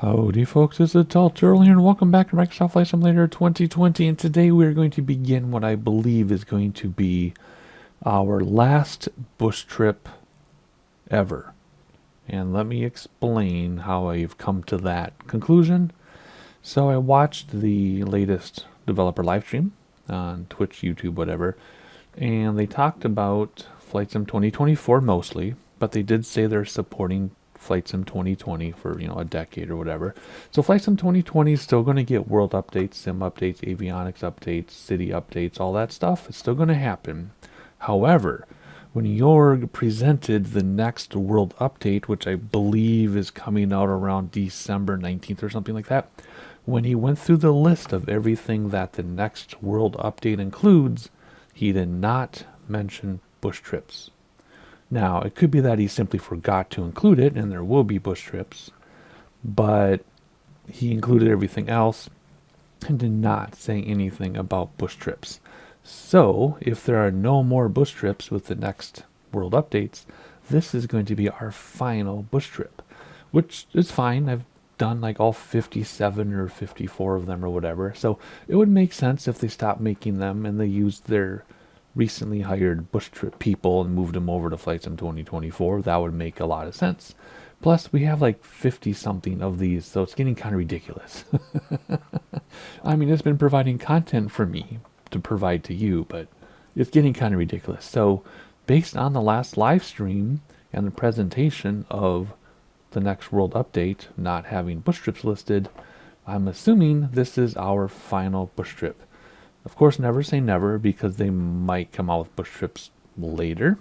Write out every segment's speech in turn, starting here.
Howdy folks, it's Tirol here and welcome back to Microsoft Flight Simulator 2020, and today we're going to begin what I believe is going to be our last bush trip ever. And let me explain how I've come to that conclusion. So I watched the latest developer live stream on Twitch, YouTube, whatever, and they talked about Flight Sim 2024 mostly, but they did say they're supporting Flight Sim 2020 for, a decade or whatever. So Flight Sim 2020 is still going to get world updates, sim updates, avionics updates, city updates, all that stuff. It's still going to happen. However, when Jorg presented the next world update, which I believe is coming out around December 19th or something like that, when he went through the list of everything that the next world update includes, he did not mention bush trips. Now, it could be that he simply forgot to include it, and there will be bush trips, but he included everything else and did not say anything about bush trips. So, if there are no more bush trips with the next world updates, this is going to be our final bush trip, which is fine. I've done like all 57 or 54 of them or whatever, so it would make sense if they stopped making them and they used their recently hired bush trip people and moved them over to Flight Sim 2024. That would make a lot of sense. Plus, we have like 50 something of these, so it's getting kind of ridiculous. I mean, it's been providing content for me to provide to you, but it's getting kind of ridiculous. So, based on the last live stream and the presentation of the next world update not having bush trips listed, I'm assuming this is our final bush trip. Of course, never say never, because they might come out with bush trips later.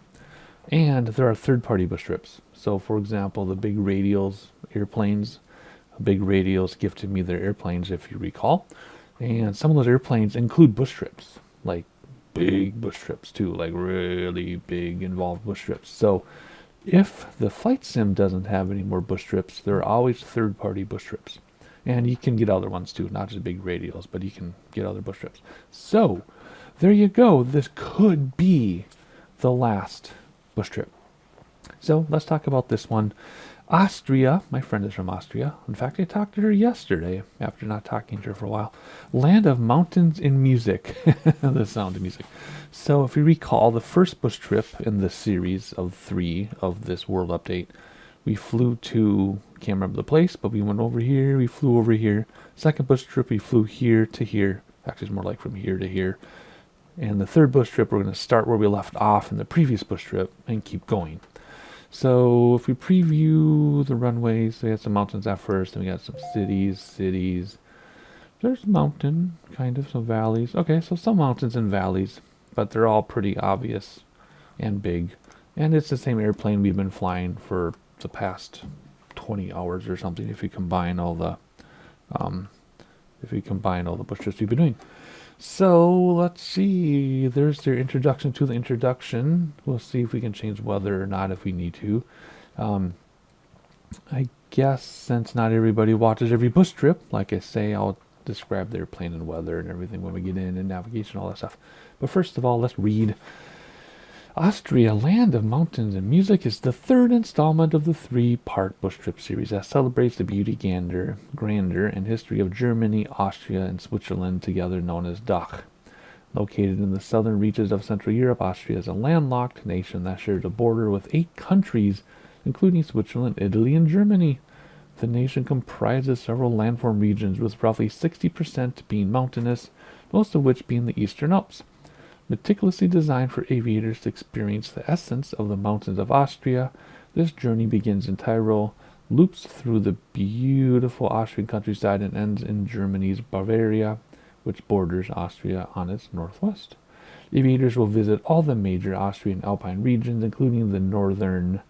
And there are third-party bush trips. So, for example, the big radials airplanes, big radials gifted me their airplanes, if you recall. And some of those airplanes include bush trips, like big bush trips too, like really big involved bush trips. So, if the flight sim doesn't have any more bush trips, there are always third-party bush trips. And you can get other ones too, not just big radials, but you can get other bush trips. So, there you go. This could be the last bush trip. So, let's talk about this one. Austria, my friend is from Austria. In fact, I talked to her yesterday after not talking to her for a while. Land of mountains and music. The sound of music. So, if you recall, the first bush trip in the series of 3 of this world update, we flew to, can't remember the place, but we went over here, we flew over here. Second bush trip, we flew here to here. Actually, it's more like from here to here. And the third bush trip, we're going to start where we left off in the previous bush trip and keep going. So if we preview the runways, we had some mountains at first, then we got some cities. There's mountain, kind of, some valleys. Okay, so some mountains and valleys, but they're all pretty obvious and big. And it's the same airplane we've been flying for the past 20 hours or something, if we combine all the bush trips we've been doing. So let's see, there's their introduction to the introduction. We'll see if we can change weather or not if we need to. I guess since not everybody watches every bush trip, like I say, I'll describe their plane and weather and everything when we get in, and navigation, all that stuff. But first of all, let's read. Austria, Land of Mountains and Music is the third installment of the 3-part bush trip series that celebrates the beauty, grandeur, and history of Germany, Austria, and Switzerland, together known as DACH. Located in the southern reaches of Central Europe, Austria is a landlocked nation that shares a border with 8 countries, including Switzerland, Italy, and Germany. The nation comprises several landform regions, with roughly 60% being mountainous, most of which being the Eastern Alps. Meticulously designed for aviators to experience the essence of the mountains of Austria, this journey begins in Tirol, loops through the beautiful Austrian countryside, and ends in Germany's Bavaria, which borders Austria on its northwest. Aviators will visit all the major Austrian alpine regions, including the northern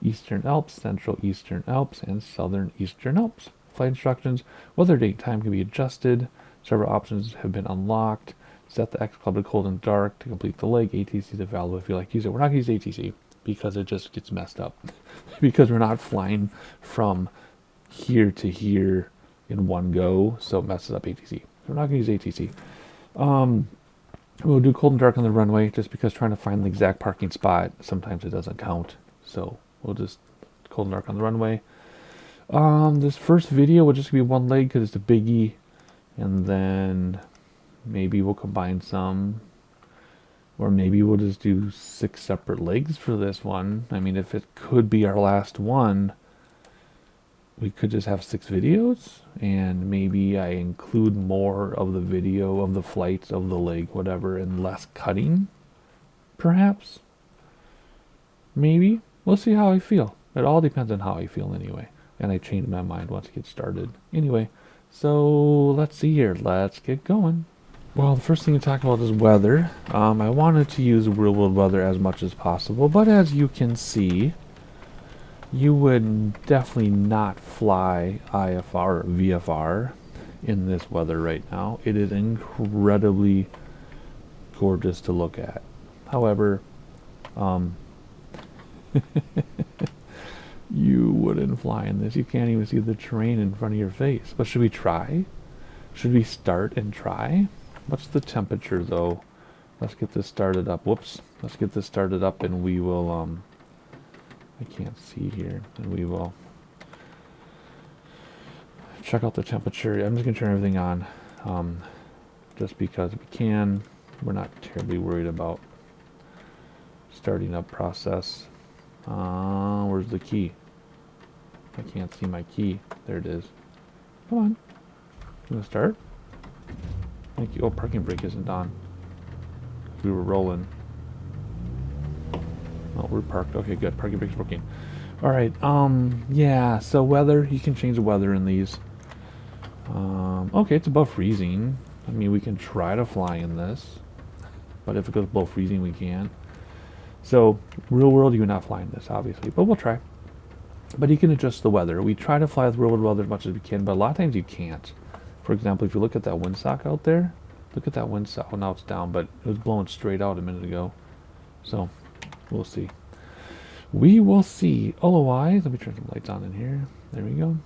Eastern Alps, central Eastern Alps, and southern Eastern Alps. Flight instructions, weather, date, time can be adjusted. Several options have been unlocked. Set the X Club to cold and dark to complete the leg. ATC is available if you like to use it. We're not going to use ATC because it just gets messed up. Because we're not flying from here to here in one go, so it messes up ATC. So we're not going to use ATC. We'll do cold and dark on the runway, just because trying to find the exact parking spot, sometimes it doesn't count. So we'll just cold and dark on the runway. This first video will just be one leg because it's a biggie, and then maybe we'll combine some, or maybe we'll just do 6 separate legs for this one. I mean, if it could be our last one, we could just have 6 videos, and maybe I include more of the video of the flights of the leg, whatever, and less cutting, perhaps. Maybe. We'll see how I feel. It all depends on how I feel anyway. And I change my mind once it gets started. Anyway, so let's see here. Let's get going. Well, the first thing to talk about is weather. I wanted to use real world weather as much as possible, but as you can see, you would definitely not fly IFR or VFR in this weather right now. It is incredibly gorgeous to look at. However, you wouldn't fly in this. You can't even see the terrain in front of your face. But should we try? Should we start and try? What's the temperature though? Let's get this started up. Whoops. Let's get this started up and we will, I can't see here. And we will check out the temperature. I'm just going to turn everything on. Just because we can. We're not terribly worried about starting up process. Where's the key? I can't see my key. There it is. Come on. You want to start? Thank you. Oh, parking brake isn't on. We were rolling. Oh, we're parked. Okay, good. Parking brake's working. Alright, yeah, so weather. You can change the weather in these. Okay, it's above freezing. I mean, we can try to fly in this. But if it goes below freezing, we can't. So, real world, you would not fly in this, obviously. But we'll try. But you can adjust the weather. We try to fly with real world weather as much as we can, but a lot of times you can't. For example, if you look at that windsock out there, look at that windsock. Well, now it's down, but it was blowing straight out a minute ago. So, we'll see. We will see. LOWI, let me turn some lights on in here. There we go.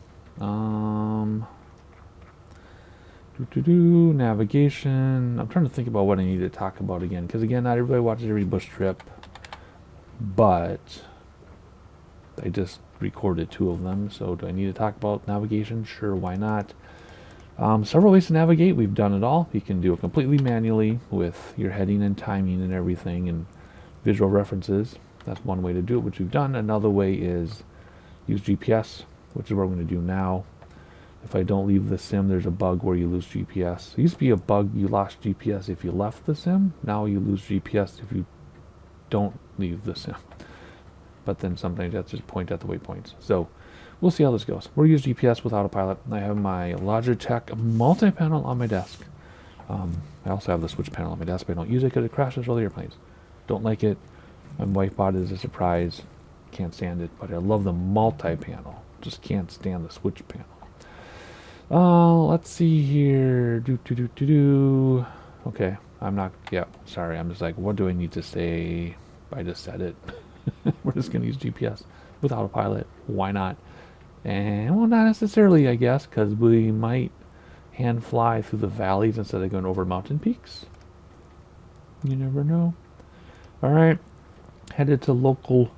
Navigation. I'm trying to think about what I need to talk about again, because again, not everybody watches every bush trip, but I just recorded 2 of them, so do I need to talk about navigation? Sure, why not? Several ways to navigate. We've done it all. You can do it completely manually with your heading and timing and everything and visual references. That's one way to do it, which we've done. Another way is use GPS, which is what I'm going to do now. If I don't leave the sim, there's a bug where you lose GPS. It used to be a bug, you lost GPS if you left the sim. Now you lose GPS if you don't leave the sim. But then sometimes that's just point at the waypoints. So we'll see how this goes. We'll use GPS with autopilot. I have my Logitech multi-panel on my desk. I also have the switch panel on my desk, but I don't use it because it crashes all the airplanes. Don't like it. My wife bought it as a surprise. Can't stand it, but I love the multi-panel. Just can't stand the switch panel. Let's see here. Okay, I'm not, yeah, sorry. I'm just like, what do I need to say? I just said it. We're just going to use GPS with autopilot. Why not? And, well, not necessarily, I guess, because we might hand fly through the valleys instead of going over mountain peaks. You never know. Alright, headed to local,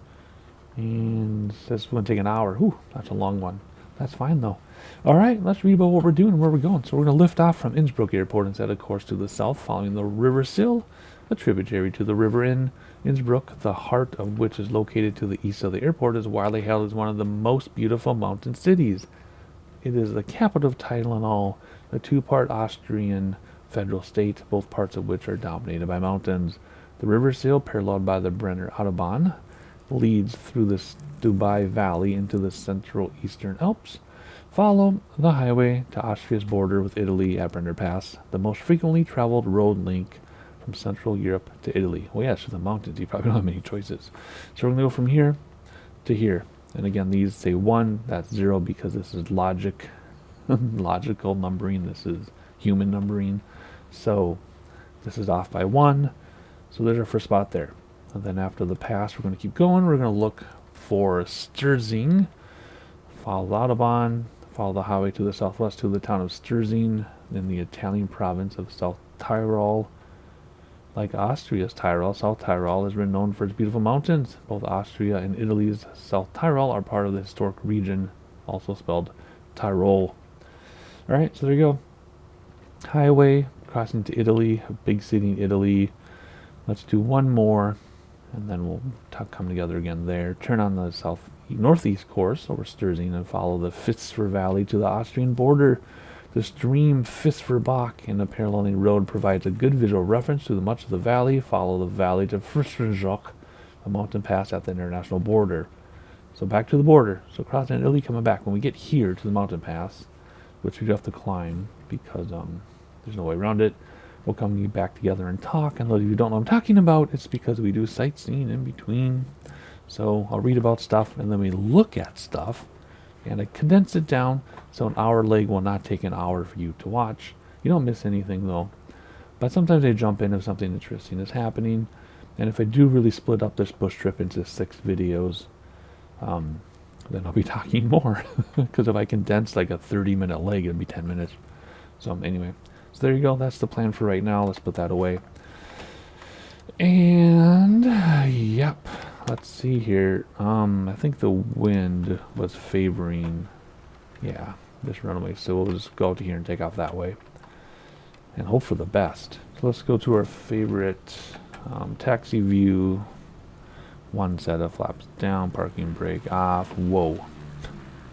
and this is going to take an hour. Whew, that's a long one. That's fine, though. Alright, let's read about what we're doing and where we're going. So we're going to lift off from Innsbruck Airport and set a course to the south, following the River Sill, a tributary to the river in Innsbruck, the heart of which is located to the east of the airport, is widely hailed as one of the most beautiful mountain cities. It is the capital of Tirol, a 2-part Austrian federal state, both parts of which are dominated by mountains. The River Sill, paralleled by the Brenner Autobahn, leads through the Dubai Valley into the central eastern Alps. Follow the highway to Austria's border with Italy at Brenner Pass, the most frequently traveled road link from Central Europe to Italy. Well, yeah, it's the mountains. You probably don't have many choices. So we're going to go from here to here. And again, these say 1, that's 0 because this is logical numbering. This is human numbering. So this is off by 1. So there's our first spot there. And then after the pass, we're going to keep going. We're going to look for Sturzing. Follow the Autobahn. Follow the highway to the southwest to the town of Sturzing in the Italian province of South Tyrol. Like Austria's Tyrol, South Tyrol is renowned for its beautiful mountains. Both Austria and Italy's South Tyrol are part of the historic region also spelled Tirol. Alright, so there you go. Highway, crossing to Italy, a big city in Italy. Let's do one more, and then we'll come together again there. Turn on the northeast course over Sturzing and follow the Fitzfer Valley to the Austrian border. The stream Fitzverbach in a paralleling road provides a good visual reference to much of the valley. Follow the valley to Fitzverjoch, a mountain pass at the international border. So back to the border. So crossing Italy, coming back. When we get here to the mountain pass, which we do have to climb because there's no way around it, we'll come back together and talk. And those of you who don't know what I'm talking about, it's because we do sightseeing in between. So I'll read about stuff, and then we look at stuff, and I condense it down so an hour leg will not take an hour for you to watch. You don't miss anything though. But sometimes I jump in if something interesting is happening. And if I do really split up this bush trip into 6 videos, then I'll be talking more. Because if I condense like a 30-minute leg, it'll be 10 minutes. So anyway, so there you go. That's the plan for right now. Let's put that away. And yep, let's see here. I think the wind was favoring, yeah, this runway. So we'll just go to here and take off that way and hope for the best. So let's go to our favorite taxi view. One set of flaps down, parking brake off. Whoa.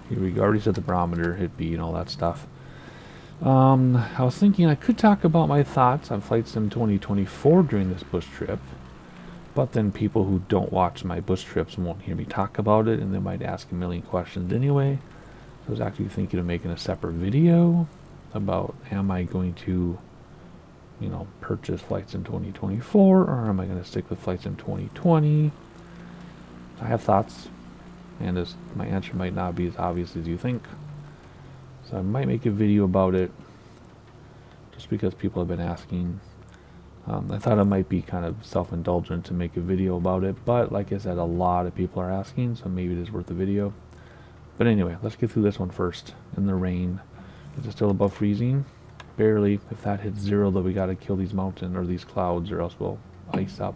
Here we go. Already set the barometer, hit B and all that stuff. I was thinking I could talk about my thoughts on Flight Sim 2024 during this bush trip, but then people who don't watch my bush trips won't hear me talk about it, and they might ask a million questions anyway. So I was actually thinking of making a separate video about, am I going to, you know, purchase Flight Sim 2024, or am I going to stick with Flight Sim 2020? I have thoughts, and my answer might not be as obvious as you think. So I might make a video about it, just because people have been asking. I thought it might be kind of self-indulgent to make a video about it, but like I said, a lot of people are asking, so maybe it is worth a video. But anyway, let's get through this one first. In the rain, is it still above freezing? Barely. If that hits 0, though, we got to kill these mountains or these clouds, or else we'll ice up.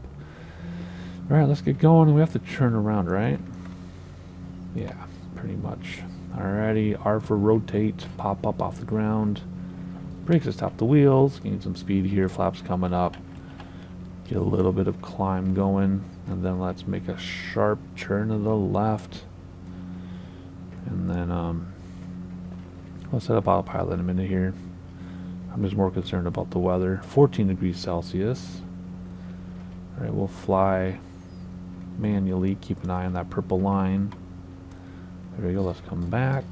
All right, let's get going. And we have to turn around, right? Yeah, pretty much. Alrighty, R for rotate, pop up off the ground. Brakes to stop the wheels, gain some speed here, flaps coming up. Get a little bit of climb going, and then let's make a sharp turn to the left. And then let's set up autopilot in a minute here. I'm just more concerned about the weather. 14 degrees Celsius. Alright, we'll fly manually, keep an eye on that purple line. There we go, let's come back.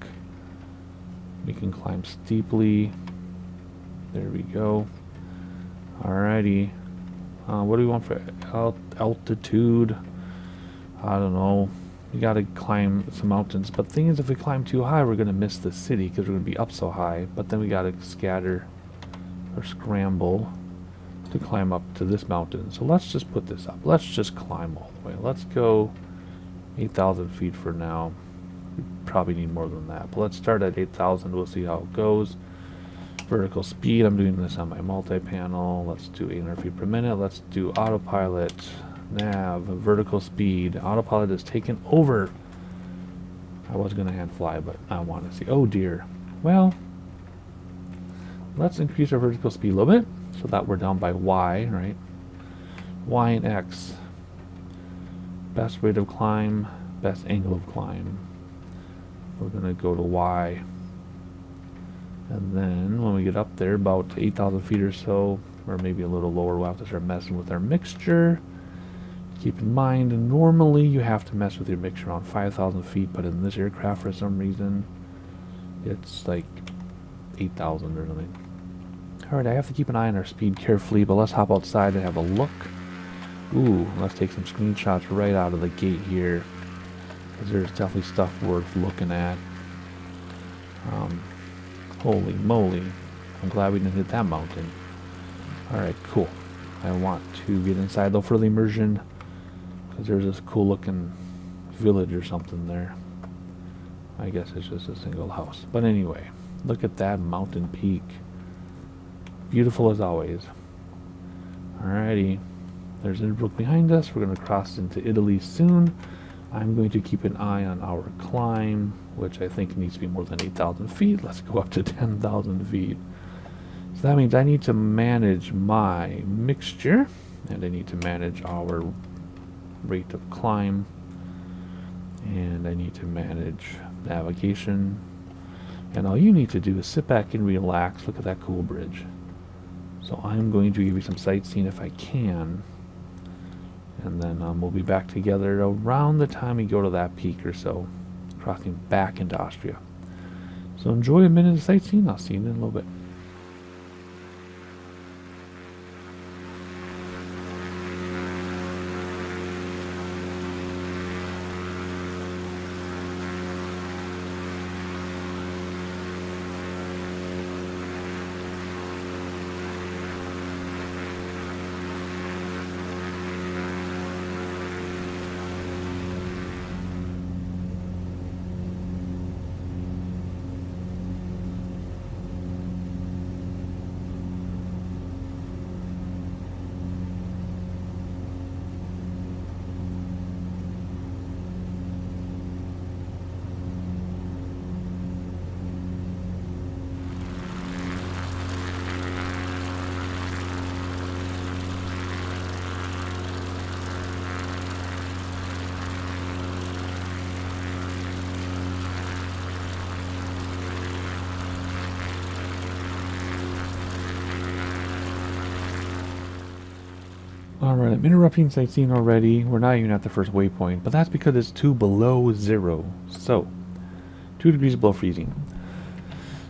We can climb steeply. There we go. Alrighty. What do we want for altitude? I don't know. We gotta climb some mountains. But the thing is, if we climb too high, we're gonna miss the city because we're gonna be up so high. But then we gotta scatter or scramble to climb up to this mountain. So let's just put this up. Let's just climb all the way. Let's go 8,000 feet for now. We probably need more than that, but let's start at 8,000. We'll see how it goes. Vertical speed, I'm doing this on my multi-panel. Let's do 800 feet per minute. Let's do autopilot, nav, vertical speed. Autopilot is taken over. I was gonna hand fly, but I want to see. Oh dear. Well, let's increase our vertical speed a little bit so that we're down by Y, right? Y and X. Best rate of climb, best angle of climb. We're gonna go to Y. And then when we get up there, about 8,000 feet or so, or maybe a little lower, we'll have to start messing with our mixture. Keep in mind, normally you have to mess with your mixture on 5,000 feet, but in this aircraft, for some reason, it's like 8,000 or something. Alright, I have to keep an eye on our speed carefully, but let's hop outside and have a look. Ooh, let's take some screenshots right out of the gate here, because there's definitely stuff worth looking at. Holy moly. I'm glad we didn't hit that mountain. Alright, cool. I want to get inside though for the immersion, because there's this cool looking village or something there. I guess it's just a single house. But anyway, look at that mountain peak. Beautiful as always. Alrighty. There's Innsbruck behind us. We're going to cross into Italy soon. I'm going to keep an eye on our climb. which I think needs to be more than 8,000 feet. Let's go up to 10,000 feet. So that means I need to manage my mixture, and I need to manage our rate of climb, and I need to manage navigation. And all you need to do is sit back and relax. Look at that cool bridge. So I'm going to give you some sightseeing if I can, and then we'll be back together around the time we go to that peak or so, crossing back into Austria. So enjoy a minute of sightseeing. I'll see you in a little bit. Alright, I'm interrupting sightseeing already. We're not even at the first waypoint, but that's because it's 2 below 0. So, 2 degrees below freezing.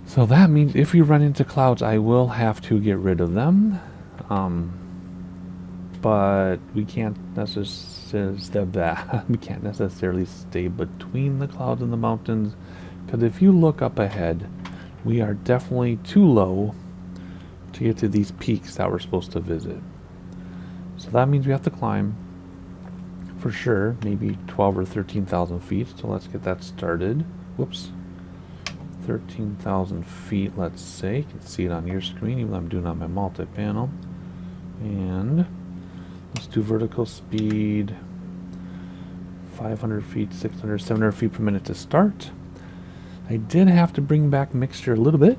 So that means if we run into clouds, I will have to get rid of them. But we can't necessarily stay between the clouds and the mountains, because if you look up ahead, we are definitely too low to get to these peaks that we're supposed to visit. So that means we have to climb, for sure, maybe 12 or 13,000 feet. So let's get that started. Whoops. 13,000 feet, let's say. You can see it on your screen, even though I'm doing it on my multi-panel. And let's do vertical speed, 500 feet, 600, 700 feet per minute to start. I did have to bring back mixture a little bit,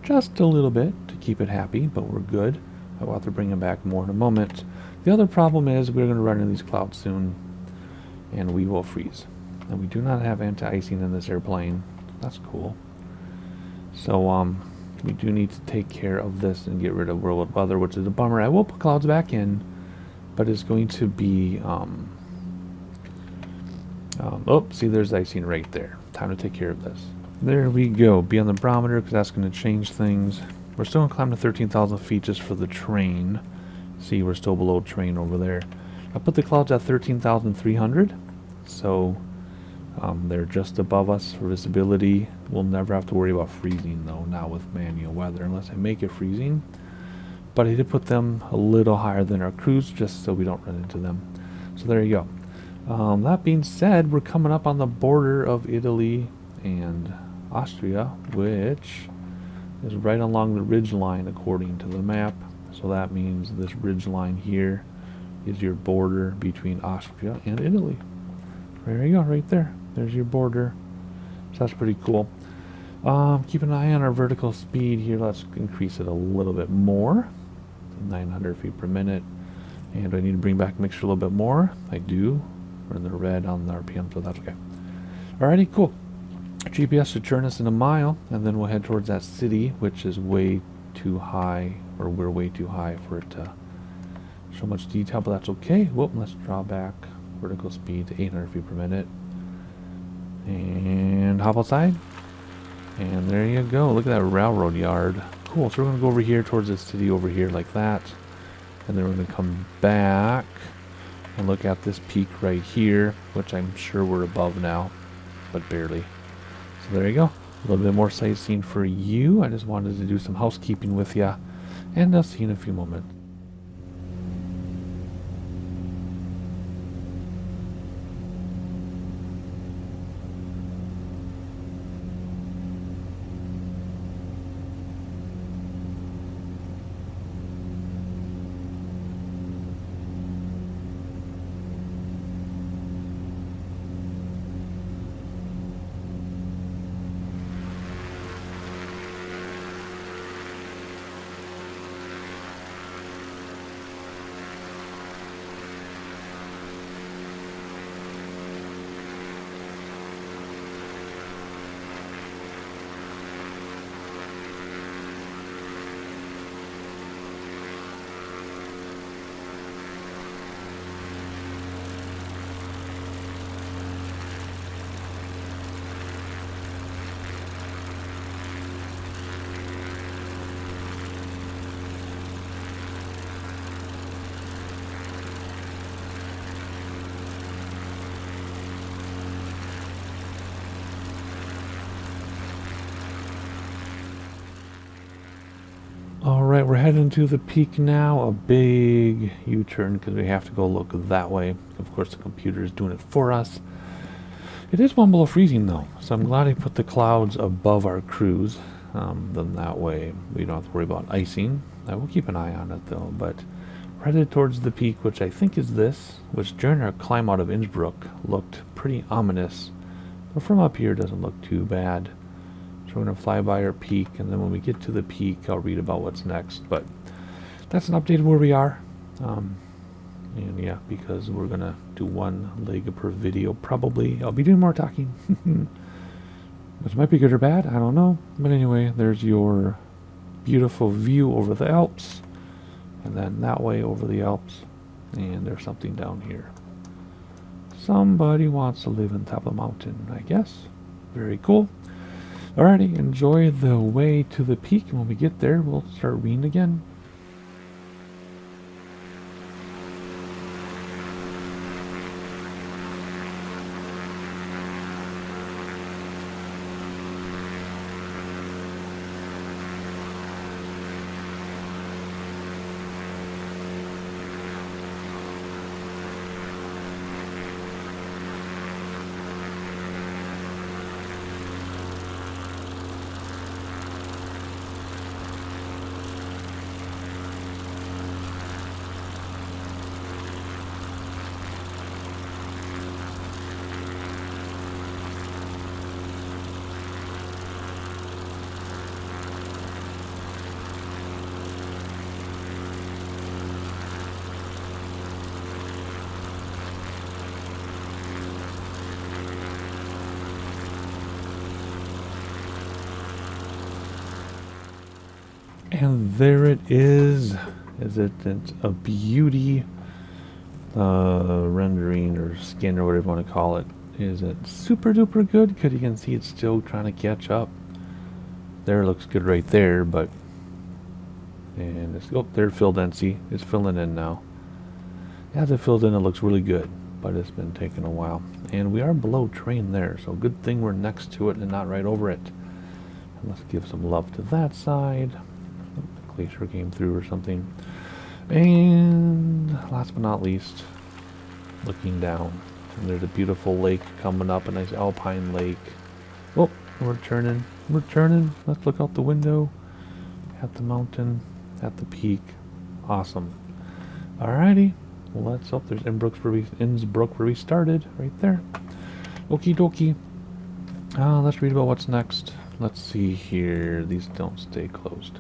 just a little bit, to keep it happy, but we're good. I will have to bring it back more in a moment. The other problem is we're going to run into these clouds soon, and we will freeze. And we do not have anti-icing in this airplane. That's cool. So we do need to take care of this and get rid of world weather, which is a bummer. I will put clouds back in, but it's going to be oh, see, there's icing right there. Time to take care of this. There we go. Be on the barometer, because that's going to change things. We're still going to climb to 13,000 feet just for the train. See, we're still below train over there. I put the clouds at 13,300, so they're just above us for visibility. We'll never have to worry about freezing, though, now with manual weather, unless I make it freezing. But I did put them a little higher than our cruise, just so we don't run into them. So there you go. That being said, we're coming up on the border of Italy and Austria, which is right along the ridge line according to the map. So that means this ridge line here is your border between Austria and Italy. There you go, right there. There's your border. So that's pretty cool. Keep an eye on our vertical speed here. Let's increase it a little bit more. 900 feet per minute. And do I need to bring back mixture a little bit more? I do. We're in the red on the RPM, so that's okay. Alrighty, cool. GPS should turn us in a mile, and then we'll head towards that city, which is way too high, or we're way too high for it to show much detail, but that's okay. Whoop, let's draw back vertical speed to 800 feet per minute. And hop outside. And there you go. Look at that railroad yard. Cool. So we're going to go over here towards the city over here like that. And then we're going to come back and look at this peak right here, which I'm sure we're above now, but barely. So there you go. A little bit more sightseeing for you. I just wanted to do some housekeeping with you, and I'll see you in a few moments. Alright, we're heading to the peak now. A big U-turn because we have to go look that way. Of course, the computer is doing it for us. It is 1 below freezing though, so I'm glad I put the clouds above our cruise. Then that way we don't have to worry about icing. I will keep an eye on it though, but we're headed towards the peak, which I think is this, which during our climb out of Innsbruck looked pretty ominous. But from up here it doesn't look too bad. So we're going to fly by our peak, and then when we get to the peak I'll read about what's next. But that's an update of where we are. And yeah, because we're going to do 1 leg per video probably. I'll be doing more talking. Which might be good or bad, I don't know. But anyway, there's your beautiful view over the Alps. And then that way over the Alps. And there's something down here. Somebody wants to live on top of a mountain, I guess. Very cool. Alrighty, enjoy the way to the peak. And when we get there, we'll start reading again. And there it is. It's a beauty. Rendering or skin or whatever you want to call it. Is it super duper good? Because you can see it's still trying to catch up. There, it looks good right there, but and it's there filled in. See, it's filling in now. As it fills in, it looks really good, but it's been taking a while. And we are below train there, so good thing we're next to it and not right over it. And let's give some love to that side. Glacier came through or something. And last but not least, looking down, and there's a beautiful lake coming up, a nice alpine lake. Oh, we're turning. Let's look out the window at the mountain, at the peak. Awesome. Alrighty, let's up. There's Innsbruck where we started, right there. Okie dokie. Let's read about what's next. Let's see here. These don't stay closed.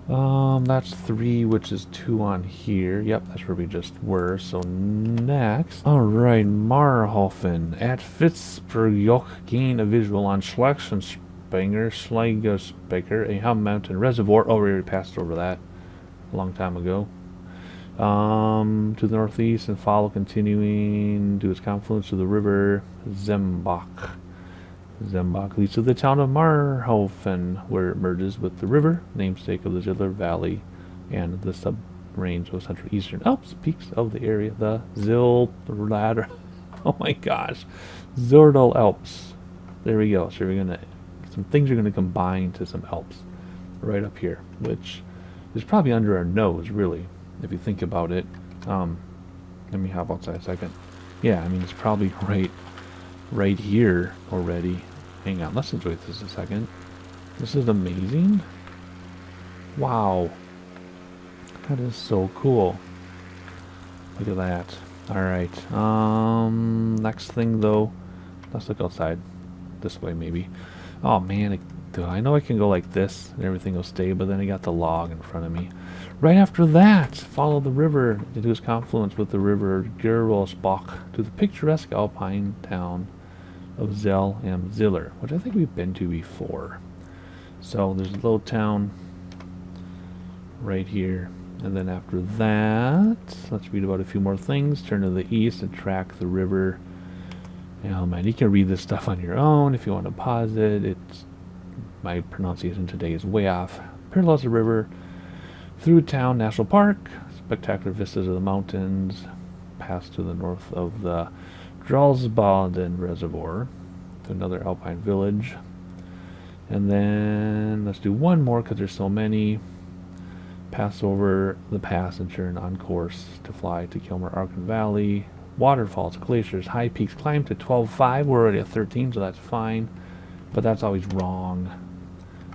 That's 3, which is 2 on here. Yep, that's where we just were. So next, alright, Marhofen at Fitzbergjoch gain a visual on Schlechenspenger, Schleigesbecker, a hum mountain reservoir. Oh, we already passed over that a long time ago. To the northeast and follow, continuing to its confluence to the river Zembach. Zembach leads to the town of Marhofen, where it merges with the river, namesake of the Ziller Valley, and the sub-range of Central Eastern Alps, peaks of the area, the Zilladder. Oh my gosh, Zilladal Alps. There we go. So we're gonna, some things are gonna combine to some Alps, right up here, which is probably under our nose, really, if you think about it. Let me hop outside a second. Yeah, I mean it's probably right here already. Hang on, let's enjoy this a second. This is amazing. Wow. That is so cool. Look at that. Alright. Next thing though. Let's look outside. This way maybe. Oh man, I know I can go like this and everything will stay, but then I got the log in front of me. Right after that, follow the river into its confluence with the river Gerolsbach to the picturesque alpine town of Zell and Ziller, which I think we've been to before. So there's a little town right here, and then after that, let's read about a few more things. Turn to the east and track the river. Oh man, you can read this stuff on your own if you want to pause it. My pronunciation today is way off. Parallels the river through town national park, spectacular vistas of the mountains, pass to the north of the Dralsbaden Reservoir to another alpine village, and then let's do one more because there's so many. Pass over the pass and turn on course to fly to Kilmer Arkin Valley. Waterfalls, glaciers, high peaks. Climb to 12.5. We're already at 13, so that's fine. But that's always wrong.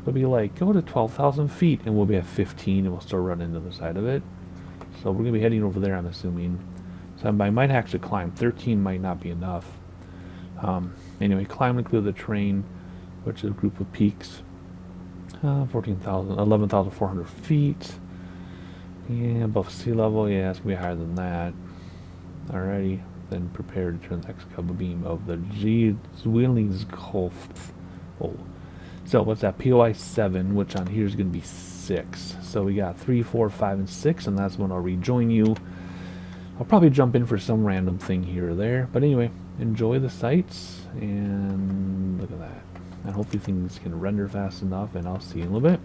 It'll be like, go to 12,000 feet, and we'll be at 15, and we'll still run into the side of it. So we're going to be heading over there, I'm assuming. So I might actually climb. 13 might not be enough. Anyway, climb and clear the terrain, which is a group of peaks. 11,400 feet. Yeah, above sea level. Yeah, it's going to be higher than that. Alrighty. Then prepare to turn the NXCub beam of the Lienz-Nikolsodrf. Oh. So what's that? POI 7, which on here is going to be 6. So we got 3, 4, 5, and 6, and that's when I'll rejoin you. I'll probably jump in for some random thing here or there. But anyway, enjoy the sights, and look at that. And hopefully things can render fast enough, and I'll see you in a little bit.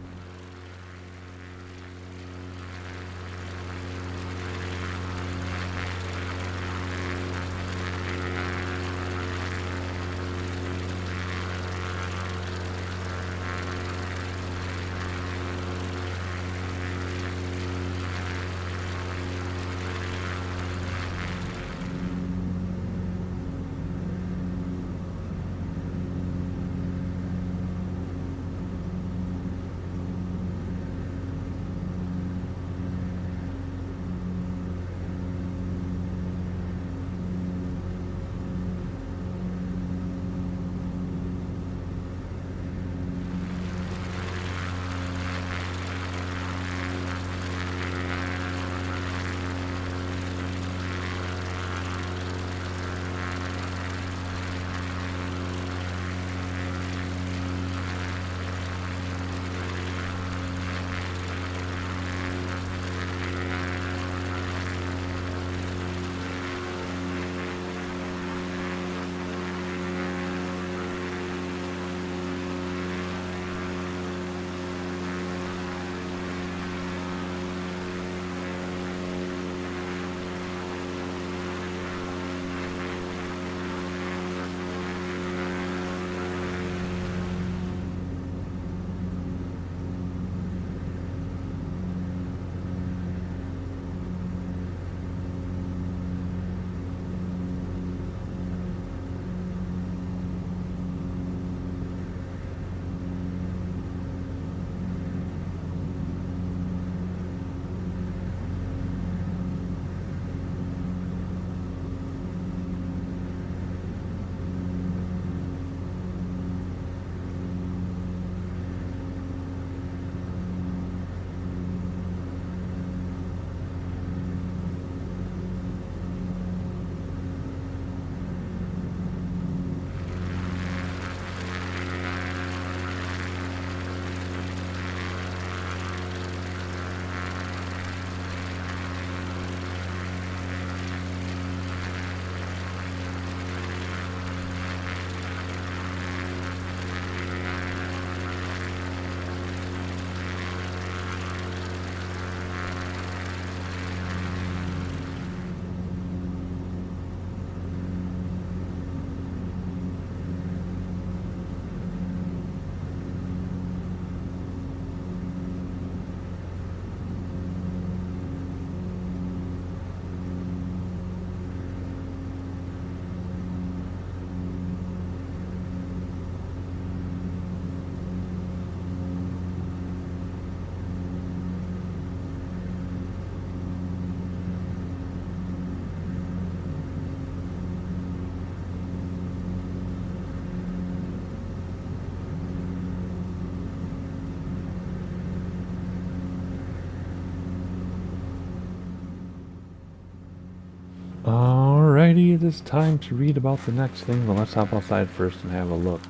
Alrighty, it is time to read about the next thing, but let's hop outside first and have a look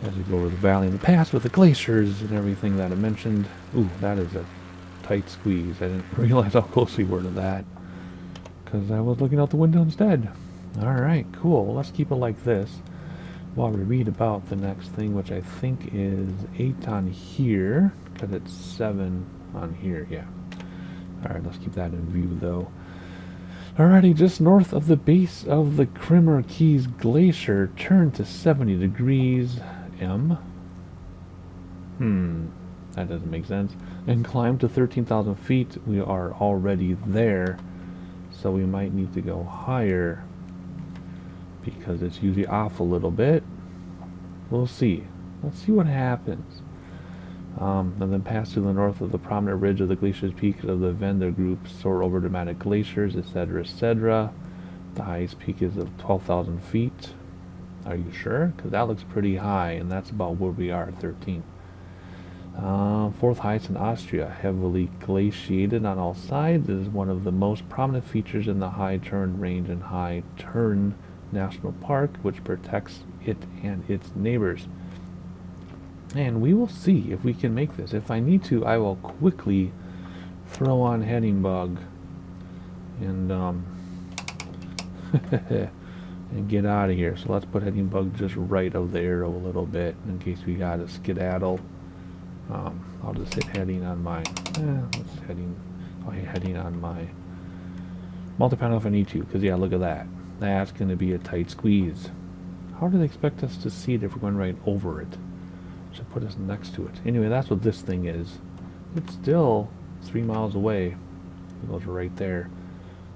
as we go over the valley and the pass with the glaciers and everything that I mentioned. Ooh, that is a tight squeeze. I didn't realize how close we were to that because I was looking out the window instead. Alright, cool. Well, let's keep it like this while we read about the next thing, which I think is 8 on here because it's 7 on here. Yeah. Alright, let's keep that in view though. Alrighty, just north of the base of the Krimmer Keys Glacier, turn to 70 degrees M. That doesn't make sense. And climb to 13,000 feet. We are already there. So we might need to go higher because it's usually off a little bit. We'll see. Let's see what happens. And then pass to the north of the prominent ridge of the glacier's peak of the Vendor Group, soar over dramatic glaciers, etc., etc. The highest peak is of 12,000 feet. Are you sure? Because that looks pretty high, and that's about where we are at 13. Fourth highest in Austria, heavily glaciated on all sides. It is one of the most prominent features in the High Turn Range and High Turn National Park, which protects it and its neighbors. And we will see if we can make this. If I need to, I will quickly throw on Heading Bug and and get out of here. So let's put Heading Bug just right of the arrow a little bit in case we got a skedaddle. I'll just hit heading on my I'll hit heading on my multi-panel if I need to, because yeah, look at that. That's going to be a tight squeeze. How do they expect us to see it if we're going right over it? Should put us next to it. Anyway, that's what this thing is. It's still 3 miles away. It goes right there.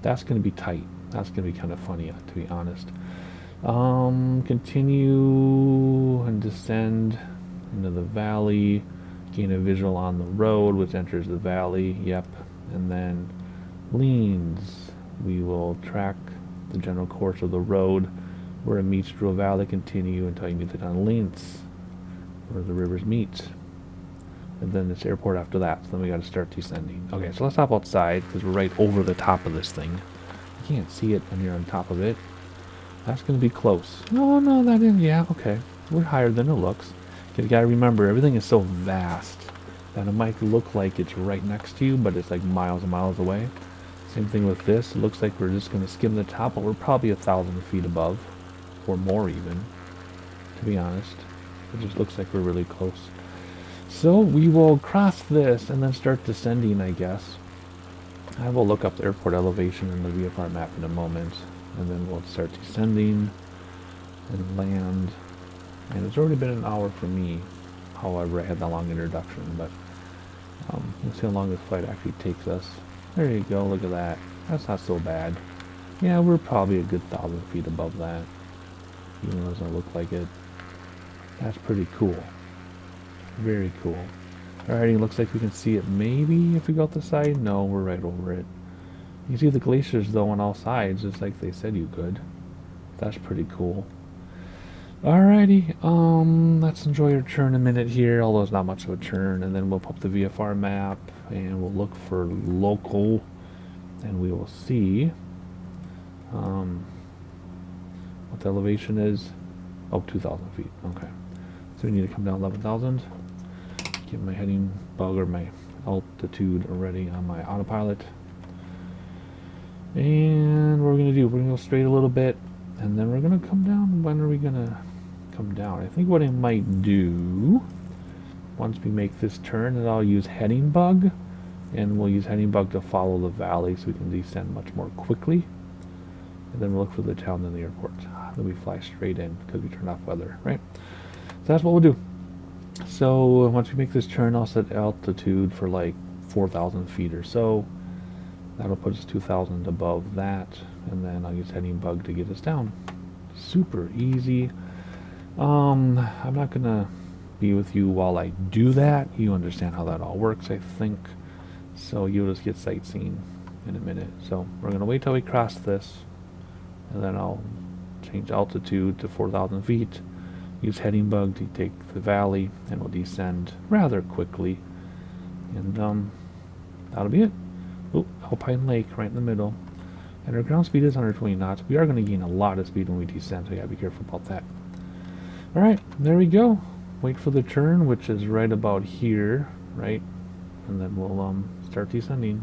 That's going to be tight. That's going to be kind of funny, to be honest. Continue and descend into the valley. Gain a visual on the road, which enters the valley. Yep. And then Lienz. We will track the general course of the road where it meets through a valley. Continue until you meet the town Lienz, where the rivers meet. And then this airport after that. So then we got to start descending. Okay, so let's hop outside because we're right over the top of this thing. You can't see it when you're on top of it. That's going to be close. No, that isn't. Yeah, okay. We're higher than it looks. You got to remember, everything is so vast that it might look like it's right next to you, but it's like miles and miles away. Same thing with this. It looks like we're just going to skim the top, but we're probably 1,000 feet above, or more even, to be honest. It just looks like we're really close. So we will cross this and then start descending, I guess. I will look up the airport elevation in the VFR map in a moment, and then we'll start descending and land. And it's already been an hour for me. However, I had that long introduction, but we'll see how long this flight actually takes us. There you go, look at that. That's not so bad. Yeah, we're probably a good 1,000 feet above that, even though it doesn't look like it. That's pretty cool. Very cool. Alrighty, looks like we can see it maybe if we go out the side. No, we're right over it. You can see the glaciers though on all sides, just like they said you could. That's pretty cool. Alrighty, let's enjoy our turn a minute here, although it's not much of a turn, and then we'll pop the VFR map and we'll look for local, and we will see what the elevation is. Oh, 2,000 feet. Okay, so we need to come down 11,000. Get my Heading Bug or my altitude already on my autopilot, and what we're gonna do, we're gonna go straight a little bit, and then we're gonna come down. When are we gonna come down? I think what I might do, once we make this turn, is I'll use Heading Bug, and we'll use Heading Bug to follow the valley so we can descend much more quickly, and then we'll look for the town and the airport. Then we fly straight in because we turned off weather, right? So that's what we'll do. So once we make this turn, I'll set altitude for like 4,000 feet or so. That'll put us 2,000 above that, and then I'll use Heading Bug to get us down. Super easy. I'm not gonna be with you while I do that. You understand how that all works, I think. So you'll just get sightseeing in a minute. So we're gonna wait till we cross this, and then I'll change altitude to 4,000 feet. Use Heading Bug to take the valley, and we'll descend rather quickly. And that'll be it. Oh, Alpine Lake right in the middle. And our ground speed is 120 knots. We are going to gain a lot of speed when we descend, so you gotta be careful about that. Alright, there we go. Wait for the turn, which is right about here, right? And then we'll start descending.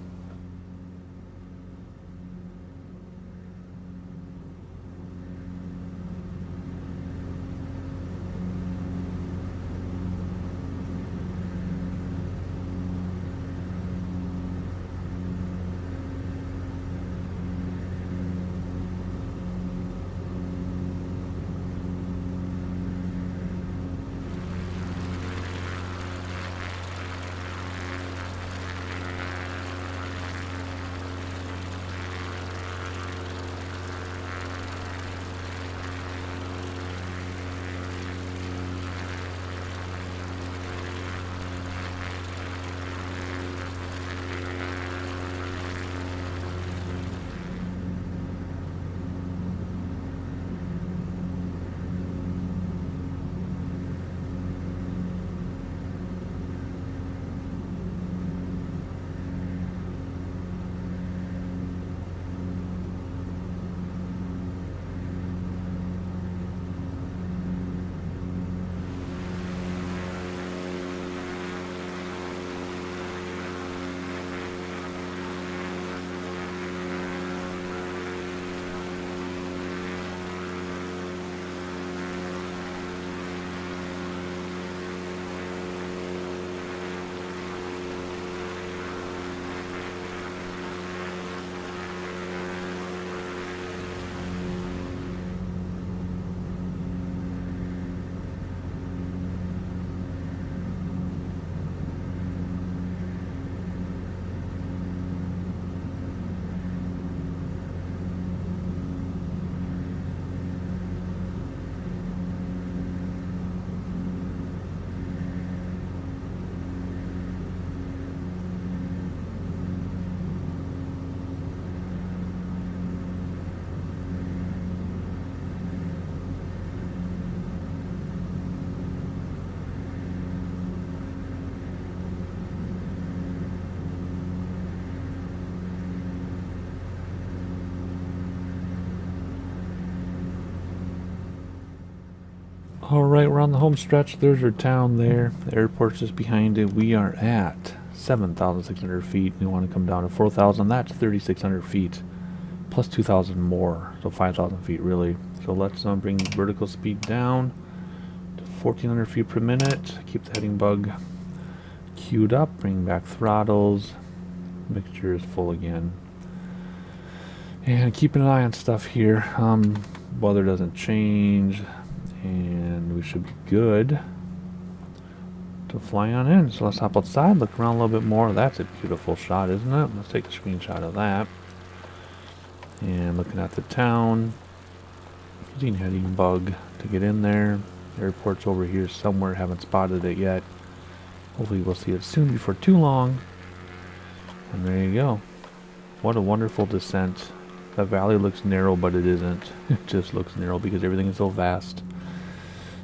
Alright, we're on the home stretch. There's our town there. The airport's just behind it. We are at 7,600 feet. We want to come down to 4,000. That's 3,600 feet. Plus 2,000 more. So 5,000 feet, really. So let's bring vertical speed down to 1,400 feet per minute. Keep the heading bug queued up. Bring back throttles. Mixture is full again. And keep an eye on stuff here. Weather doesn't change. And we should be good to fly on in. So let's hop outside, look around a little bit more. That's a beautiful shot, isn't it? Let's take a screenshot of that. And looking at the town. Using heading bug to get in there. Airport's over here somewhere. Haven't spotted it yet. Hopefully we'll see it soon before too long. And there you go. What a wonderful descent. The valley looks narrow, but it isn't. It just looks narrow because everything is so vast.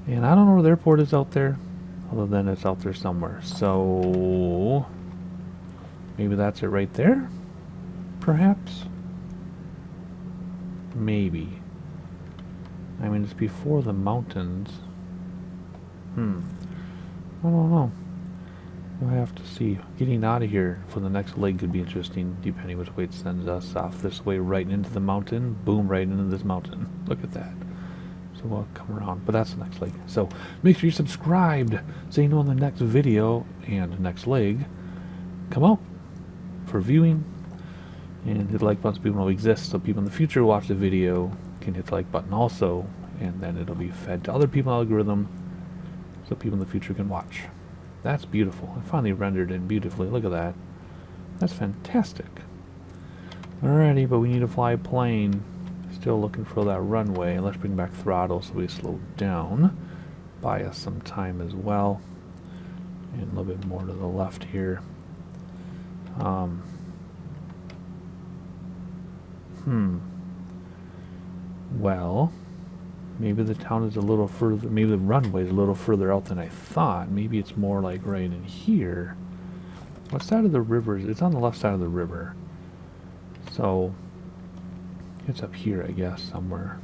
And I don't know where the airport is out there, other than it's out there somewhere. So maybe that's it right there? Perhaps? Maybe. I mean, it's before the mountains. I don't know. I have to see. Getting out of here for the next leg could be interesting, depending which way it sends us. Off this way, right into the mountain. Boom, right into this mountain. Look at that. So we'll come around, but that's the next leg. So make sure you're subscribed so you know when the next video and next leg come out for viewing. And hit the like button so people know we exist, so people in the future who watch the video can hit the like button also, and then it'll be fed to other people's algorithm so people in the future can watch. That's beautiful. I finally rendered it beautifully. Look at that. That's fantastic. Alrighty, but we need to fly a plane. Still looking for that runway. Let's bring back throttle so we slow down. Buy us some time as well. And a little bit more to the left here. Well, maybe the town is a little further, maybe the runway is a little further out than I thought. Maybe it's more like right in here. What side of the river is it? It's on the left side of the river. So it's up here, I guess, somewhere.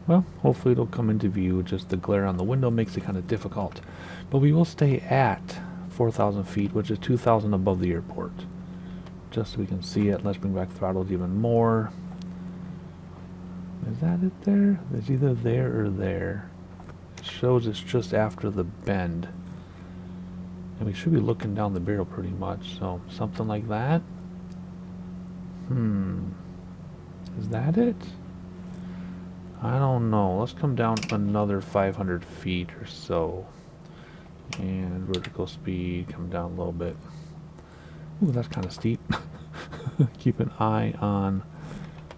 Well, hopefully it'll come into view. Just the glare on the window makes it kind of difficult. But we will stay at 4,000 feet, which is 2,000 above the airport. Just so we can see it. Let's bring back throttles even more. Is that it there? It's either there or there. It shows it's just after the bend. And we should be looking down the barrel pretty much. So, something like that. Is that it? I don't know. Let's come down another 500 feet or so. And vertical speed, come down a little bit. Ooh, that's kind of steep. Keep an eye on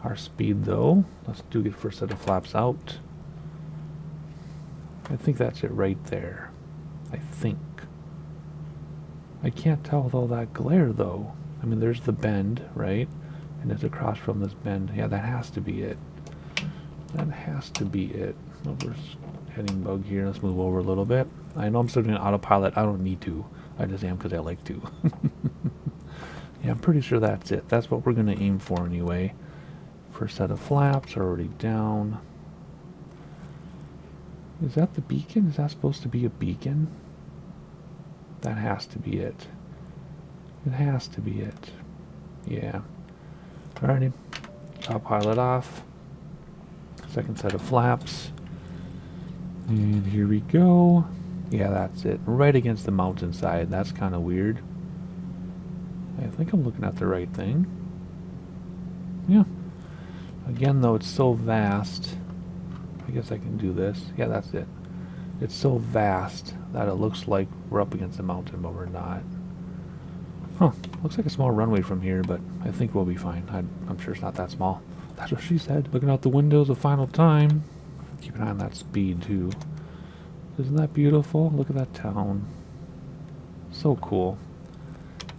our speed though. Let's do get first set of flaps out. I think that's it right there. I think. I can't tell with all that glare though. I mean, there's the bend, right? And it's across from this bend. Yeah, that has to be it. That has to be it. Oh, we're heading bug here. Let's move over a little bit. I know I'm still doing autopilot. I don't need to. I just am because I like to. Yeah, I'm pretty sure that's it. That's what we're going to aim for anyway. First set of flaps are already down. Is that the beacon? Is that supposed to be a beacon? That has to be it. It has to be it. Yeah. Alrighty. Autopilot off. Second set of flaps. And here we go. Yeah, that's it. Right against the mountainside. That's kind of weird. I think I'm looking at the right thing. Yeah. Again, though, it's so vast. I guess I can do this. Yeah, that's it. It's so vast that it looks like we're up against the mountain, but we're not. Huh. Looks like a small runway from here, but I think we'll be fine. I'm sure it's not that small. That's what she said. Looking out the windows a final time. Keep an eye on that speed, too. Isn't that beautiful? Look at that town. So cool.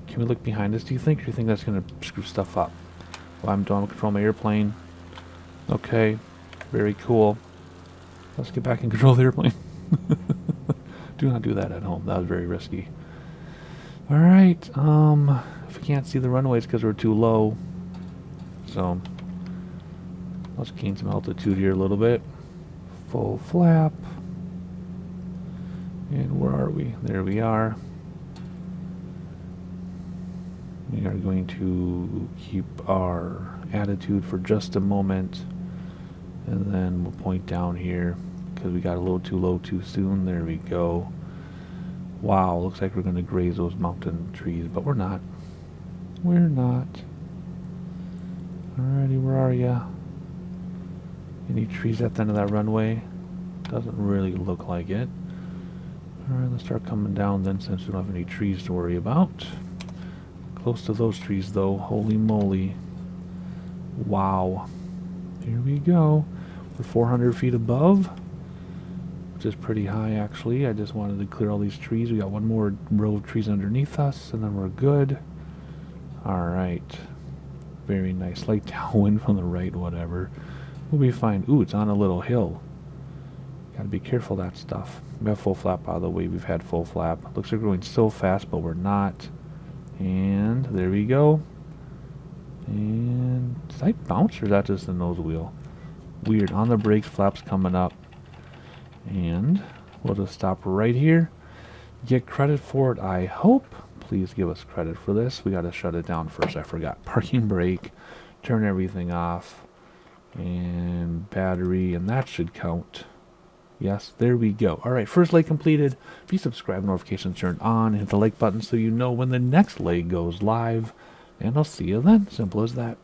Can we look behind us, do you think? Or do you think that's going to screw stuff up? Well, I'm done. Control my airplane. Okay. Very cool. Let's get back and control the airplane. Do not do that at home. That was very risky. Alright. If we can't see the runways because we're too low. So, let's gain some altitude here a little bit. Full flap. are we? There we are. We are going to keep our attitude for just a moment, and then we'll point down here because we got a little too low too soon. There we go. Wow, looks like we're going to graze those mountain trees, but we're not. We're not. Alrighty, where are ya? Any trees at the end of that runway? Doesn't really look like it. Alright, let's start coming down then, since we don't have any trees to worry about. Close to those trees though, holy moly. Wow. Here we go. We're 400 feet above, which is pretty high actually. I just wanted to clear all these trees. We got one more row of trees underneath us, and then we're good. Alright. Very nice. Light downwind from the right, whatever. We'll be fine. Ooh, it's on a little hill. Gotta be careful of that stuff. We have full flap, by the way. We've had full flap. Looks like we're going so fast, but we're not. And there we go. And did I bounce, or is that just the nose wheel? Weird. On the brakes, flaps coming up. And we'll just stop right here. Get credit for it, I hope. Please give us credit for this. We gotta shut it down first. I forgot. Parking brake. Turn everything off. And battery, and that should count. Yes, there we go. Alright, first leg completed. Please subscribe, notifications turned on, hit the like button so you know when the next leg goes live. And I'll see you then. Simple as that.